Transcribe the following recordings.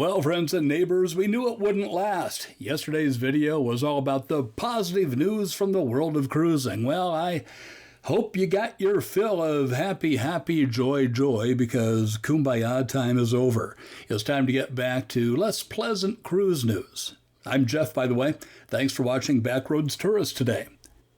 Well, friends and neighbors, we knew it wouldn't last. Yesterday's video was all about the positive news from the world of cruising. Well, I hope you got your fill of happy, joy, because Kumbaya time is over. It's time to get back to less pleasant cruise news. I'm Jeff, by the way. Thanks for watching Backroads Tourist today.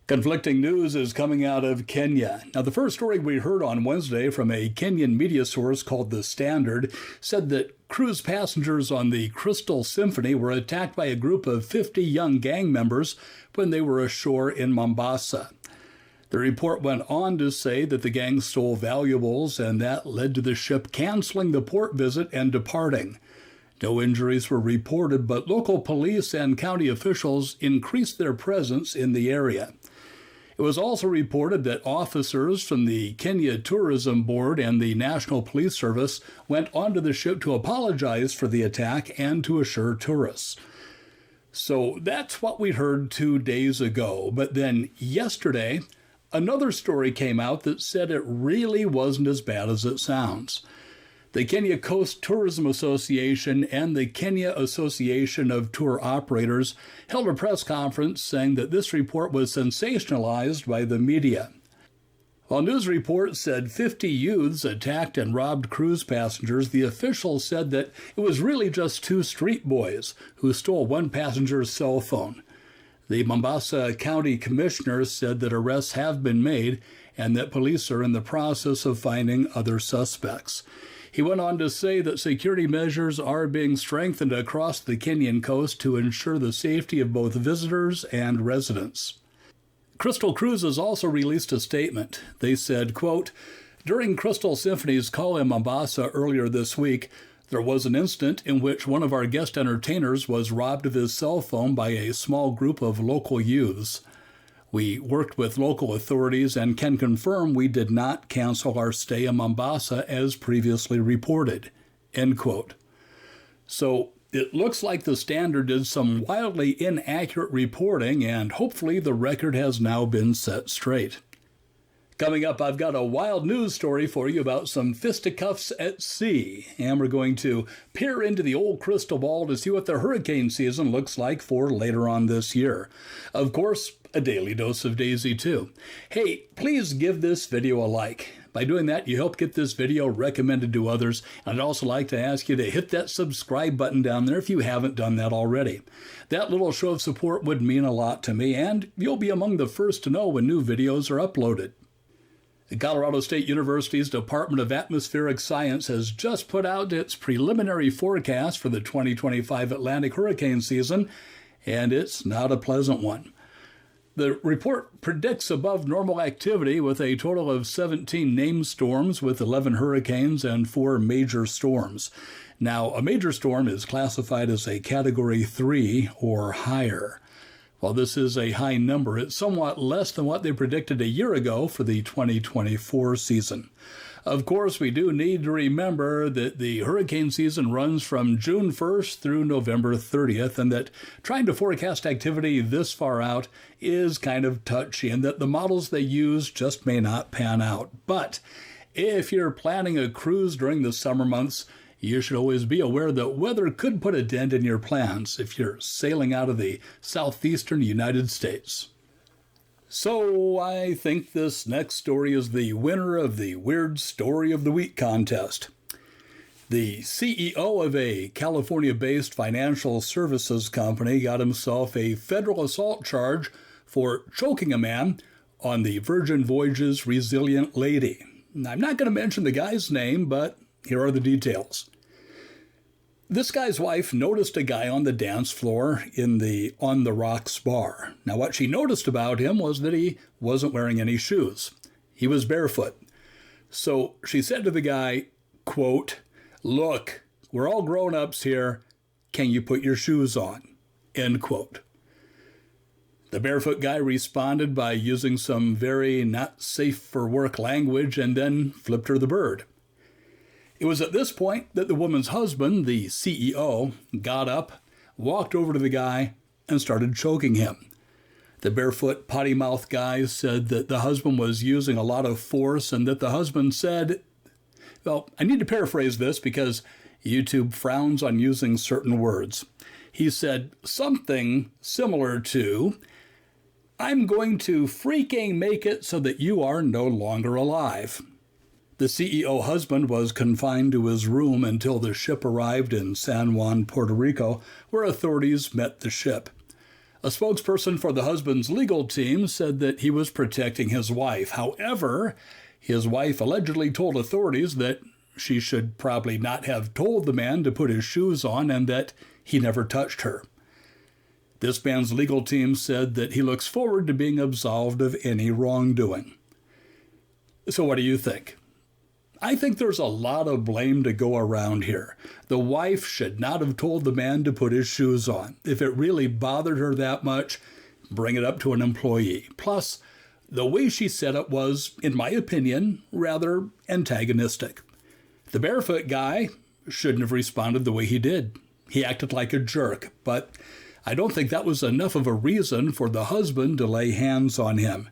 Conflicting news is coming out of Kenya. Now, the first story we heard on Wednesday from a Kenyan media source called The Standard said that cruise passengers on the Crystal Symphony were attacked by a group of 50 young gang members when they were ashore in Mombasa. The report went on to say that the gang stole valuables, and that led to the ship canceling the port visit and departing. No injuries were reported, but local police and county officials increased their presence in the area. It was also reported that officers from the Kenya Tourism Board and the National Police Service went onto the ship to apologize for the attack and to assure tourists. So that's what we heard 2 days ago. But then yesterday, another story came out that said it really wasn't as bad as it sounds. The Kenya Coast Tourism Association and the Kenya Association of Tour Operators held a press conference saying that this report was sensationalized by the media. While news reports said 50 youths attacked and robbed cruise passengers, the officials said that it was really just 2 street boys who stole one passenger's cell phone. The Mombasa County Commissioner said that arrests have been made and that police are in the process of finding other suspects. He went on to say that security measures are being strengthened across the Kenyan coast to ensure the safety of both visitors and residents. Crystal Cruises also released a statement. They said, quote, "During Crystal Symphony's call in Mombasa earlier this week, there was an incident in which one of our guest entertainers was robbed of his cell phone by a small group of local youths. We worked with local authorities and can confirm we did not cancel our stay in Mombasa as previously reported." End quote. So it looks like the Standard did some wildly inaccurate reporting, and hopefully the record has now been set straight. Coming up, I've got a wild news story for you about some fisticuffs at sea, and we're going to peer into the old crystal ball to see what the hurricane season looks like for later on this year. Of course, a daily dose of Daisy too. Hey, please give this video a like. By doing that, you help get this video recommended to others. And I'd also like to ask you to hit that subscribe button down there if you haven't done that already. That little show of support would mean a lot to me, and you'll be among the first to know when new videos are uploaded. The Colorado State University's Department of Atmospheric Science has just put out its preliminary forecast for the 2025 Atlantic hurricane season, and it's not a pleasant one. The report predicts above normal activity with a total of 17 named storms with 11 hurricanes and 4 major storms. Now, a major storm is classified as a Category 3 or higher. While this is a high number, it's somewhat less than what they predicted a year ago for the 2024 season. Of course, we do need to remember that the hurricane season runs from June 1st through November 30th, and that trying to forecast activity this far out is kind of touchy, and that the models they use just may not pan out. But if you're planning a cruise during the summer months, you should always be aware that weather could put a dent in your plans if you're sailing out of the southeastern United States. So I think this next story is the winner of the Weird Story of the Week contest. The CEO of a California-based financial services company got himself a federal assault charge for choking a man on the Virgin Voyages Resilient Lady. I'm not going to mention the guy's name, but here are the details. This guy's wife noticed a guy on the dance floor in the On the Rocks bar. Now, what she noticed about him was that he wasn't wearing any shoes. He was barefoot. So she said to the guy, quote, "Look, we're all grown-ups here. Can you put your shoes on?" End quote. The barefoot guy responded by using some very not safe for work language and then flipped her the bird. It was at this point that the woman's husband, the CEO, got up, walked over to the guy, and started choking him. The barefoot potty-mouthed guy said that the husband was using a lot of force and that the husband said, well, I need to paraphrase this because YouTube frowns on using certain words. He said something similar to, "I'm going to freaking make it so that you are no longer alive." The CEO husband was confined to his room until the ship arrived in San Juan, Puerto Rico, where authorities met the ship. A spokesperson for the husband's legal team said that he was protecting his wife. However, his wife allegedly told authorities that she should probably not have told the man to put his shoes on and that he never touched her. This man's legal team said that he looks forward to being absolved of any wrongdoing. So what do you think? I think there's a lot of blame to go around here. The wife should not have told the man to put his shoes on. If it really bothered her that much, bring it up to an employee. Plus, the way she said it was, in my opinion, rather antagonistic. The barefoot guy shouldn't have responded the way he did. He acted like a jerk, but I don't think that was enough of a reason for the husband to lay hands on him.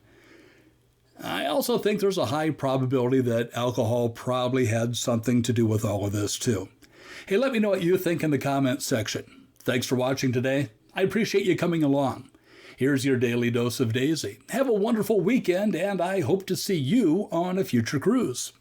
I also think there's a high probability that alcohol probably had something to do with all of this, too. Hey, let me know what you think in the comments section. Thanks for watching today. I appreciate you coming along. Here's your daily dose of Daisy. Have a wonderful weekend, and I hope to see you on a future cruise.